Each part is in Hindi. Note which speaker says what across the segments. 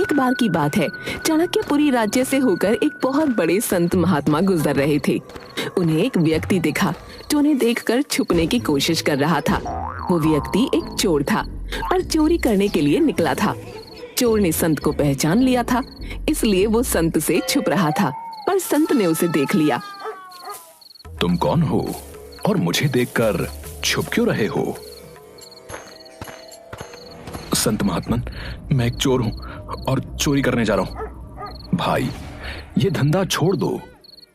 Speaker 1: एक बार की बात है, चाणक्यपुरी राज्य से होकर एक बहुत बड़े संत महात्मा गुजर रहे थे। उन्हें एक व्यक्ति दिखा जो उन्हें देखकर छुपने की कोशिश कर रहा था। वो व्यक्ति एक चोर था और चोरी करने के लिए निकला था। चोर ने संत को पहचान लिया था, इसलिए वो संत से छुप रहा था, पर संत ने उसे देख लिया।
Speaker 2: तुम कौन हो और मुझे देखकर छुप क्यों रहे हो? संत महात्मन, मैं एक चोर हूं और चोरी करने जा रहा हूं। भाई, ये धंधा छोड़ दो।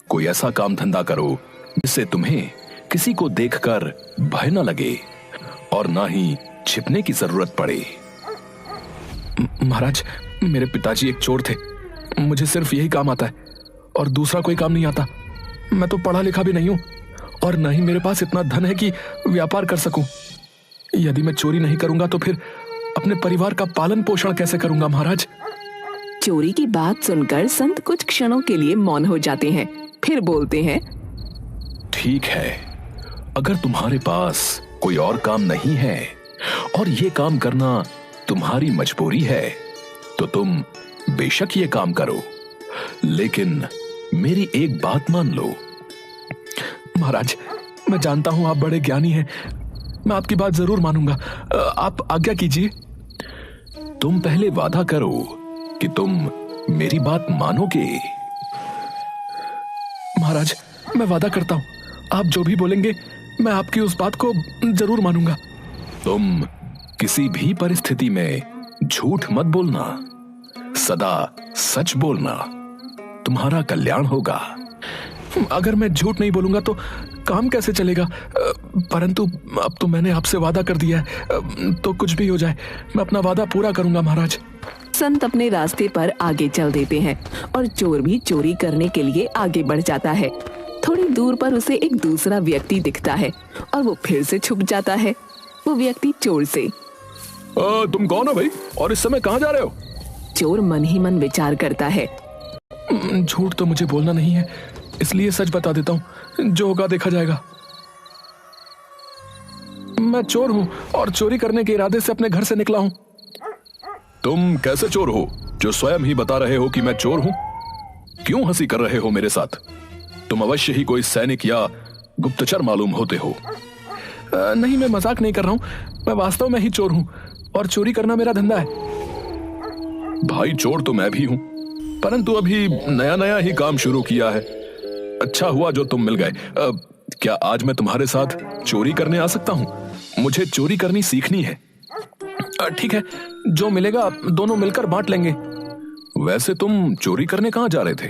Speaker 2: कोई ऐसा काम धंधा करो जिससे तुम्हें किसी को देखकर भय न लगे और ना ही छिपने की जरूरत पड़े। महाराज, मेरे पिताजी एक चोर थे। मुझे सिर्फ यही काम आता है और दूसरा कोई काम नहीं आता। मैं तो पढ़ा लिखा भी नहीं हूं और ना ही मेरे पास इतना धन है कि व्यापार कर सकूं। यदि मैं चोरी नहीं करूंगा तो फिर अपने परिवार का पालन पोषण कैसे करूंगा महाराज?
Speaker 1: चोरी की बात सुनकर संत कुछ क्षणों के लिए मौन हो जाते हैं, फिर बोलते हैं,
Speaker 2: ठीक है, अगर तुम्हारे पास कोई और काम नहीं है और ये काम करना तुम्हारी मजबूरी है तो तुम बेशक ये काम करो, लेकिन मेरी एक बात मान लो।
Speaker 3: महाराज, मैं जानता हूं आप बड़े ज्ञानी हैं, मैं आपकी बात जरूर मानूंगा। आप आज्ञा कीजिए।
Speaker 2: तुम पहले वादा करो कि तुम मेरी बात मानोगे।
Speaker 3: महाराज, मैं वादा करता हूं, आप जो भी बोलेंगे मैं आपकी उस बात को जरूर मानूंगा।
Speaker 2: तुम किसी भी परिस्थिति में झूठ मत बोलना, सदा सच बोलना, तुम्हारा कल्याण होगा।
Speaker 3: अगर मैं झूठ नहीं बोलूंगा तो काम कैसे चलेगा? परंतु अब तो मैंने आपसे वादा कर दिया है, तो कुछ भी हो जाए मैं अपना वादा पूरा करूंगा महाराज।
Speaker 1: संत अपने रास्ते पर आगे चल देते हैं और चोर भी चोरी करने के लिए आगे बढ़ जाता है। थोड़ी दूर पर उसे एक दूसरा व्यक्ति दिखता है और वो फिर से छुप जाता है। वो व्यक्ति चोर से,
Speaker 2: तुम कौन हो भाई और इस समय कहां जा रहे हो?
Speaker 1: चोर मन ही मन विचार करता है,
Speaker 3: झूठ तो मुझे बोलना नहीं है, इसलिए सच बता देता हूँ, जो होगा देखा जाएगा। मैं चोर हूँ और चोरी करने के इरादे से अपने घर से निकला हूँ।
Speaker 2: तुम कैसे चोर हो जो स्वयं ही बता रहे हो कि मैं चोर हूँ? क्यों हंसी कर रहे हो मेरे साथ? तुम अवश्य ही कोई सैनिक या गुप्तचर मालूम होते हो।
Speaker 3: नहीं, मैं मजाक नहीं कर रहा हूँ, मैं वास्तव में ही चोर हूँ और चोरी करना मेरा धंधा है।
Speaker 2: भाई, चोर तो मैं भी हूँ, परंतु अभी नया नया ही काम शुरू किया है। अच्छा हुआ जो तुम मिल गए। क्या आज मैं तुम्हारे साथ चोरी करने आ सकता हूँ? मुझे चोरी करनी सीखनी है।
Speaker 3: ठीक है, जो मिलेगा दोनों मिलकर बांट लेंगे।
Speaker 2: वैसे तुम चोरी करने कहाँ जा रहे थे?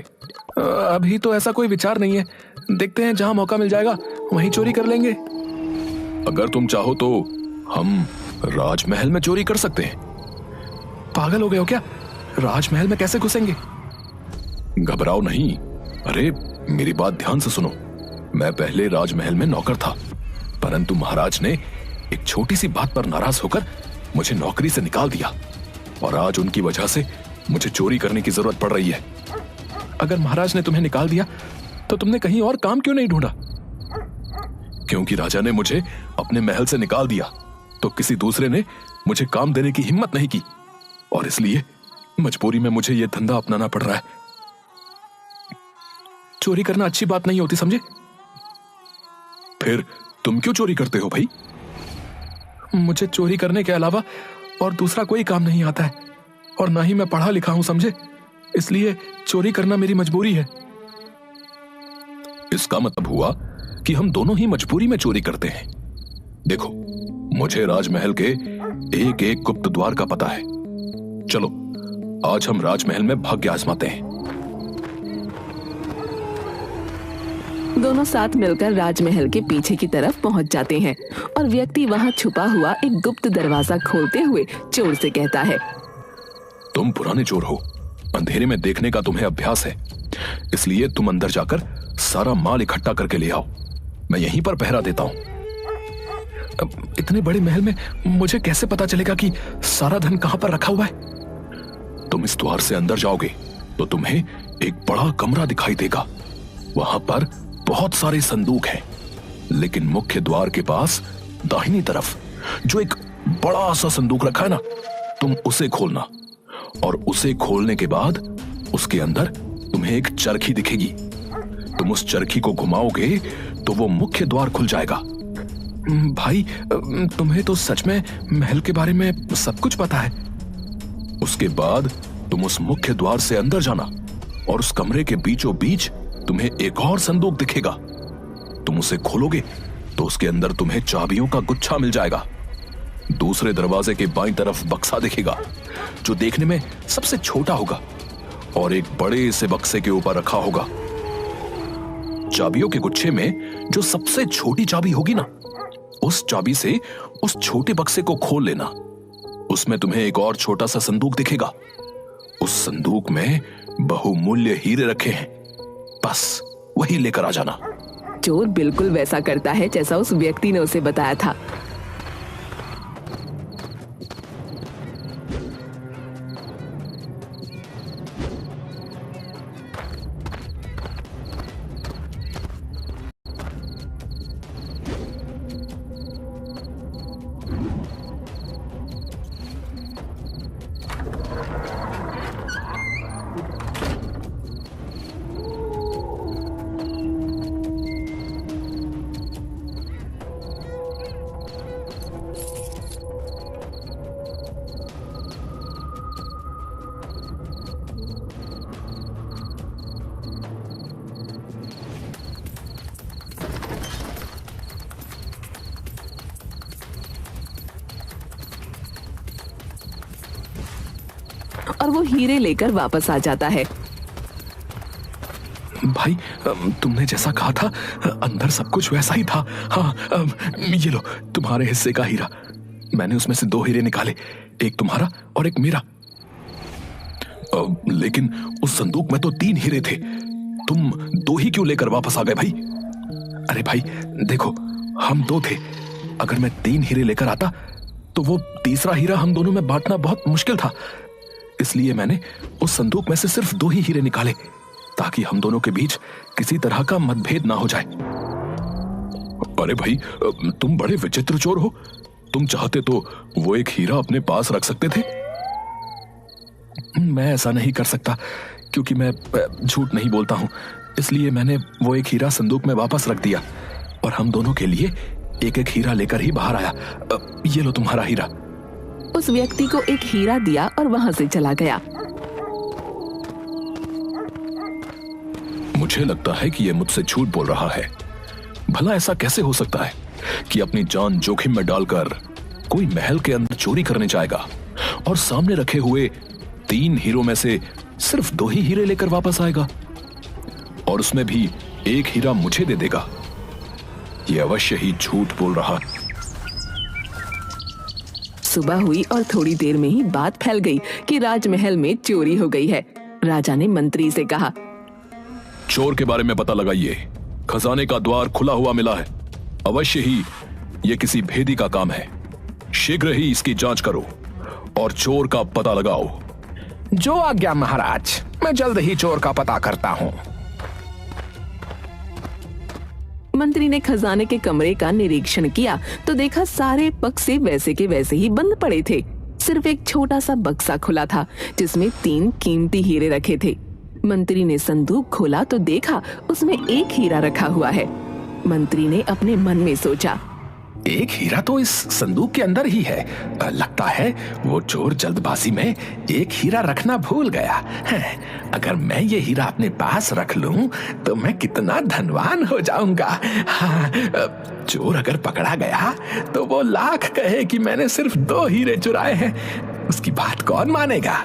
Speaker 3: अभी तो ऐसा कोई विचार नहीं है, देखते हैं, जहां मौका मिल जाएगा वहीं चोरी कर लेंगे।
Speaker 2: अगर तुम चाहो तो हम राजमहल में चोरी कर सकते हैं।
Speaker 3: पागल हो गए हो क्या? राजमहल में कैसे घुसेंगे?
Speaker 2: घबराओ नहीं। अरे, मेरी बात ध्यान से सुनो। मैं पहले राजमहल में नौकर था, परंतु महाराज ने एक छोटी सी बात पर नाराज होकर मुझे नौकरी से निकाल दिया और आज उनकी वजह से मुझे चोरी करने की जरूरत पड़ रही है।
Speaker 3: अगर महाराज ने तुम्हें निकाल दिया तो तुमने कहीं और काम क्यों नहीं ढूंढा?
Speaker 2: क्योंकि राजा ने मुझे अपने महल से निकाल दिया तो किसी दूसरे ने मुझे काम देने की हिम्मत नहीं की और इसलिए मजबूरी में मुझे यह धंधा अपनाना पड़ रहा है।
Speaker 3: चोरी करना अच्छी बात नहीं होती, समझे?
Speaker 2: फिर तुम क्यों चोरी करते हो भाई?
Speaker 3: मुझे चोरी करने के अलावा और दूसरा कोई काम नहीं आता है और ना ही मैं पढ़ा लिखा हूं, समझे? इसलिए चोरी करना मेरी मजबूरी है।
Speaker 2: इसका मतलब हुआ कि हम दोनों ही मजबूरी में चोरी करते हैं। देखो, मुझे राजमहल के एक एक गुप्त द्वार का पता है। चलो, आज हम राजमहल में भाग्य आजमाते हैं।
Speaker 1: दोनों साथ मिलकर राजमहल के पीछे की तरफ पहुंच जाते हैं और व्यक्ति वहां छुपा हुआ एक गुप्त दरवाजा खोलते हुए चोर से कहता है,
Speaker 2: तुम पुराने चोर हो, अंधेरे में देखने का तुम्हें अभ्यास है, इसलिए तुम अंदर जाकर सारा माल इकट्ठा करके ले आओ। मैं यहीं पर पहरा देता हूँ।
Speaker 3: इतने बड़े महल में मुझे कैसे पता चलेगा कि सारा धन कहां पर रखा हुआ है?
Speaker 2: तुम इस द्वार से अंदर जाओगे तो तुम्हें एक बड़ा कमरा दिखाई देगा। वहां पर बहुत सारे संदूक हैं, लेकिन मुख्य द्वार के पास दाहिनी तरफ जो एक बड़ा सा संदूक रखा है ना, तुम उसे खोलना और उसे खोलने के बाद उसके अंदर तुम्हें एक चरखी दिखेगी। तुम उस चरखी को घुमाओगे तो वो मुख्य द्वार खुल जाएगा।
Speaker 3: भाई, तुम्हें तो सच में महल के बारे में सब कुछ पता है।
Speaker 2: उसके बाद तुम उस मुख्य द्वार से अंदर जाना और उस कमरे के बीचों बीच तुम्हें एक और संदूक दिखेगा। तुम उसे खोलोगे तो उसके अंदर तुम्हें चाबियों का गुच्छा मिल जाएगा। दूसरे दरवाजे के बाईं तरफ बक्सा दिखेगा जो देखने में सबसे छोटा होगा और एक बड़े से बक्से के ऊपर रखा होगा। चाबियों के गुच्छे में जो सबसे छोटी चाबी होगी ना, उस चाबी से उस छोटे बक्से को खोल लेना। उसमें तुम्हें एक और छोटा सा संदूक दिखेगा। उस संदूक में बहुमूल्य हीरे रखे हैं। बस वही लेकर आ जाना।
Speaker 1: चोर बिल्कुल वैसा करता है जैसा उस व्यक्ति ने उसे बताया था। और वो हीरे लेकर वापस आ जाता है।
Speaker 3: भाई, तुमने जैसा कहा था अंदर सब कुछ वैसा ही था। हाँ, ये लो तुम्हारे हिस्से का हीरा। मैंने उसमें से 2 हीरे निकाले, एक तुम्हारा और एक मेरा।
Speaker 2: लेकिन उस संदूक में तो 3 हीरे थे। तुम 2 ही क्यों लेकर वापस आ गए भाई?
Speaker 3: अरे भाई देखो, हम 2 थे। अगर मैं 3 हीरे लेकर आता तो वो तीसरा हीरा हम दोनों में बांटना बहुत मुश्किल था। इसलिए मैंने उस संदूक में से सिर्फ 2 ही हीरे निकाले ताकि हम दोनों के बीच किसी तरह का मतभेद ना हो जाए।
Speaker 2: अरे भाई, तुम बड़े विचित्र चोर हो। तुम चाहते तो वो एक हीरा अपने पास रख सकते थे।
Speaker 3: मैं ऐसा नहीं कर सकता क्योंकि मैं झूठ नहीं बोलता हूं। इसलिए मैंने वो एक हीरा संदूक में वापस रख दिया और हम दोनों के लिए एक एक हीरा लेकर ही बाहर आया। ये लो तुम्हारा हीरा।
Speaker 1: उस व्यक्ति को एक हीरा दिया और वहां से चला गया।
Speaker 2: मुझे लगता है कि यह मुझसे झूठ बोल रहा है। भला ऐसा कैसे हो सकता है कि अपनी जान जोखिम में डालकर कोई महल के अंदर चोरी करने जाएगा और सामने रखे हुए 3 हीरों में से सिर्फ 2 ही हीरे लेकर वापस आएगा और उसमें भी एक हीरा मुझे दे देगा। यह अवश्य ही झूठ बोल रहा।
Speaker 1: सुबह हुई और थोड़ी देर में ही बात फैल गई कि राजमहल में चोरी हो गई है। राजा ने मंत्री से कहा,
Speaker 2: चोर के बारे में पता लगाइए। खजाने का द्वार खुला हुआ मिला है। अवश्य ही यह किसी भेदी का काम है। शीघ्र ही इसकी जांच करो और चोर का पता लगाओ।
Speaker 4: जो आज्ञा महाराज, मैं जल्द ही चोर का पता करता हूँ।
Speaker 1: मंत्री ने खजाने के कमरे का निरीक्षण किया तो देखा सारे बक्से वैसे के वैसे ही बंद पड़े थे। सिर्फ एक छोटा सा बक्सा खुला था जिसमें 3 कीमती हीरे रखे थे। मंत्री ने संदूक खोला तो देखा उसमें एक हीरा रखा हुआ है। मंत्री ने अपने मन में सोचा,
Speaker 4: एक हीरा तो इस संदूक के अंदर ही है। लगता है वो चोर जल्दबाजी में एक हीरा रखना भूल गया है। अगर मैं ये हीरा अपने पास रख लूं तो मैं कितना धनवान हो जाऊंगा। हाँ, चोर अगर पकड़ा गया तो वो लाख कहे कि मैंने सिर्फ 2 हीरे चुराए हैं। उसकी बात कौन मानेगा।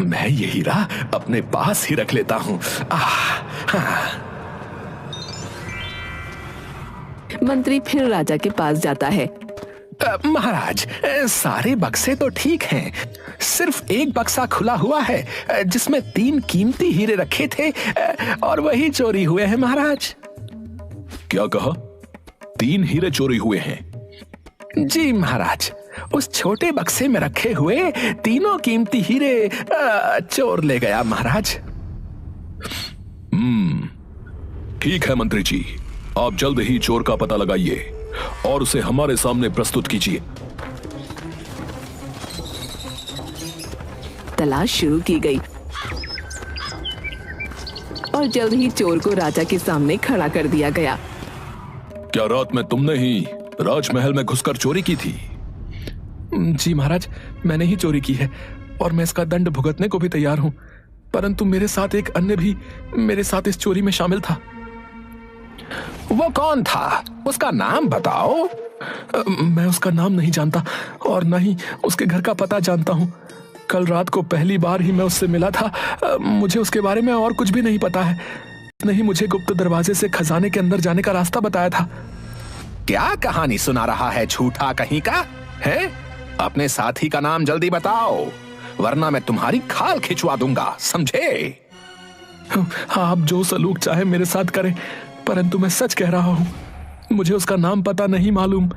Speaker 4: मैं ये हीरा अपने पास ही रख लेता हूँ। हाँ।
Speaker 1: मंत्री फिर राजा के पास जाता है।
Speaker 4: महाराज, सारे बक्से तो ठीक हैं। सिर्फ एक बक्सा खुला हुआ है जिसमें 3 कीमती हीरे रखे थे और वही चोरी हुए हैं महाराज।
Speaker 2: क्या कहा? 3 हीरे चोरी हुए हैं?
Speaker 4: जी महाराज, उस छोटे बक्से में रखे हुए 3 कीमती हीरे चोर ले गया महाराज।
Speaker 2: ठीक है मंत्री जी, आप जल्द ही चोर का पता लगाइए और उसे हमारे सामने प्रस्तुत कीजिए।
Speaker 1: तलाश शुरू की गई और जल्द ही चोर को राजा के सामने खड़ा कर दिया गया।
Speaker 3: क्या रात में तुमने ही राजमहल में घुसकर चोरी की थी?
Speaker 2: जी महाराज, मैंने ही चोरी की है और मैं इसका दंड भुगतने को भी तैयार हूँ, परंतु मेरे साथ एक अन्य भी मेरे साथ इस चोरी में शामिल था।
Speaker 4: वो कौन था? उसका नाम बताओ।
Speaker 2: मैं उसका नाम नहीं जानता और न ही उसके घर का पता जानता हूँ। कल रात को पहली बार ही मैं उससे मिला था। मुझे उसके बारे में और कुछ भी नहीं पता है। नहीं, मुझे गुप्त दरवाजे से खजाने के अंदर जाने का रास्ता बताया था।
Speaker 4: क्या कहानी सुना रहा है झूठा कहीं का है? अपने साथी का नाम जल्दी बताओ, वरना मैं तुम्हारी खाल खिंचवा दूंगा, समझे?
Speaker 2: हाँ, आप जो सलूक चाहे मेरे साथ करें, परंतु मैं सच कह रहा हूँ, मुझे उसका नाम पता नहीं मालूम।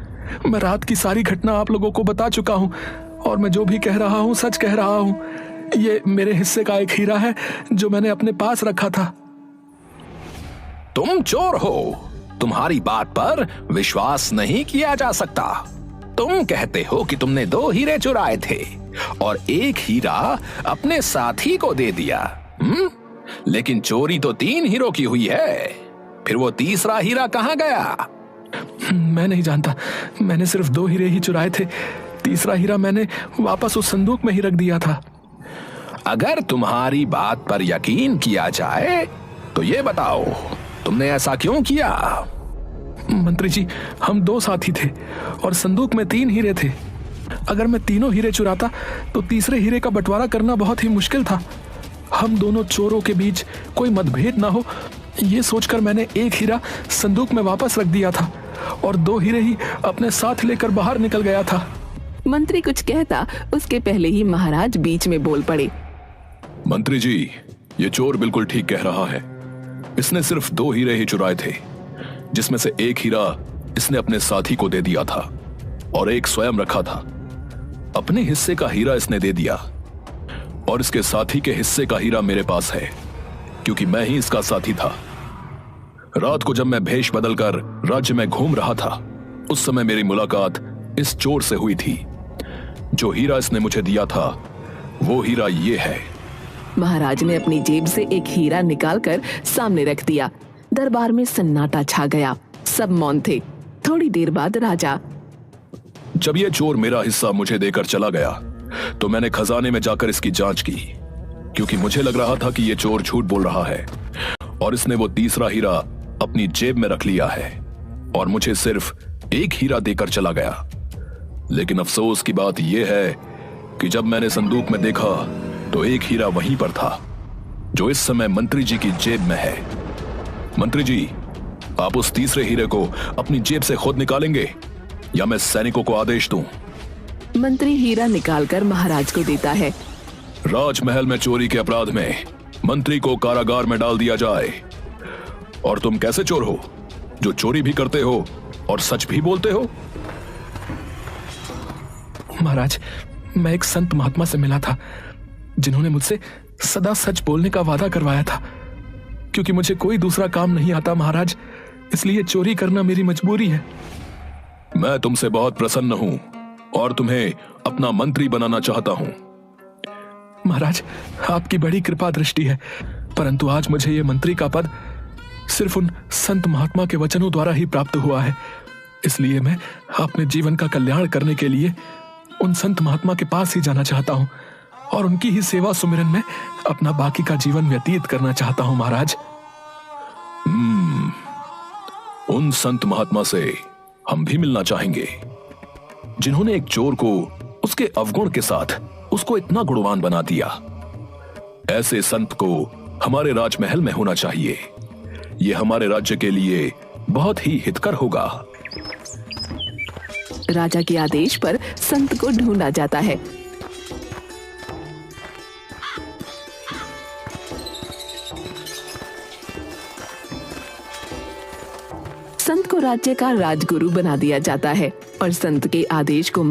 Speaker 2: मैं रात की सारी घटना आप लोगों को बता चुका हूँ और मैं जो भी कह रहा हूँ सच कह रहा हूँ। ये मेरे हिस्से का एक हीरा है जो मैंने अपने पास रखा था।
Speaker 4: तुम चोर हो, तुम्हारी बात पर विश्वास नहीं किया जा सकता। तुम कहते हो कि तुमने 2 हीरे चुराए थे और एक हीरा अपने साथी को दे दिया। लेकिन चोरी तो 3 हीरों की हुई है, फिर वो तीसरा हीरा कहाँ गया?
Speaker 2: मैं नहीं जानता, मैंने सिर्फ 2 हीरे ही चुराए थे। तीसरा हीरा मैंने वापस उस संदूक में ही रख दिया था।
Speaker 4: अगर तुम्हारी बात पर यकीन किया जाए तो ये बताओ, तुमने ऐसा क्यों किया?
Speaker 2: मंत्री जी, हम 2 साथी थे और संदूक में 3 हीरे थे। अगर मैं तीनों हीरे चुराता तो तीसरे हीरे का बंटवारा करना बहुत ही मुश्किल था। हम दोनों चोरों के बीच कोई मतभेद ना हो, ये सोचकर मैंने एक हीरा संदूक में वापस रख दिया था और 2 हीरे ही अपने साथ लेकर बाहर निकल गया था।
Speaker 1: मंत्री कुछ कहता उसके पहले ही महाराज बीच में बोल पड़े।
Speaker 3: मंत्री जी, ये चोर बिल्कुल ठीक कह रहा है। इसने सिर्फ 2 हीरे ही चुराए थे, जिसमें से एक हीरा इसने अपने साथी को दे दिया था और एक स्वयं रखा था। अपने हिस्से का हीरा इसने दे दिया और इसके साथी के हिस्से का हीरा मेरे पास है, क्योंकि मैं ही इसका साथी था। रात को जब मैं भेष बदलकर राज्य में घूम रहा था, उस समय मेरी मुलाकात इस चोर से हुई थी। जो हीरा इसने मुझे दिया था वो हीरा ये है।
Speaker 1: महाराज ने अपनी जेब से एक हीरा निकालकर सामने रख दिया। दरबार में सन्नाटा छा गया, सब मौन थे। थोड़ी देर बाद राजा,
Speaker 3: जब ये चोर मेरा हिस्सा मुझे देकर चला गया तो मैंने खजाने में जाकर इसकी जांच की, क्योंकि मुझे लग रहा था कि ये चोर झूठ बोल रहा है और इसने वो तीसरा हीरा अपनी जेब में रख लिया है और मुझे सिर्फ एक हीरा देकर चला गया। लेकिन अफसोस की बात यह है कि जब मैंने संदूक में देखा तो एक हीरा वहीं पर था, जो इस समय मंत्री जी की जेब में है। मंत्री जी, आप उस तीसरे हीरे को अपनी जेब से खुद निकालेंगे या मैं सैनिकों को आदेश दूं?
Speaker 1: मंत्री हीरा निकालकर महाराज को देता है।
Speaker 3: राजमहल में चोरी के अपराध में मंत्री को कारागार में डाल दिया जाए। और तुम कैसे चोर हो जो चोरी भी करते हो और सच भी बोलते हो?
Speaker 2: महाराज, मैं एक संत महात्मा से मिला था जिन्होंने मुझसे सदा सच बोलने का वादा करवाया था। क्योंकि मुझे कोई दूसरा काम नहीं आता महाराज, इसलिए चोरी करना मेरी मजबूरी है।
Speaker 3: मैं तुमसे बहुत प्रसन्न हूं और तुम्हें अपना मंत्री बनाना चाहता हूं।
Speaker 2: महाराज, आपकी बड़ी कृपा दृष्टि है, परंतु आज मुझे यह मंत्री का पद सिर्फ उन संत महात्मा के वचनों द्वारा ही प्राप्त हुआ है। इसलिए मैं अपने जीवन का कल्याण करने के लिए उन संत महात्मा के पास ही जाना चाहता हूं और उनकी ही सेवा सुमिरन में अपना बाकी का जीवन व्यतीत करना चाहता हूं महाराज।
Speaker 3: उन संत महात्मा से हम भी मिलना चाहेंगे जिन्होंने एक चोर को उसके अवगुण के साथ उसको इतना गुणवान बना दिया। ऐसे संत को हमारे राजमहल में होना चाहिए। यह हमारे राज्य के लिए बहुत ही हितकर होगा।
Speaker 1: राजा के आदेश पर संत को ढूंढा जाता है। संत को राज्य का राजगुरु बना दिया जाता है और संत के आदेश को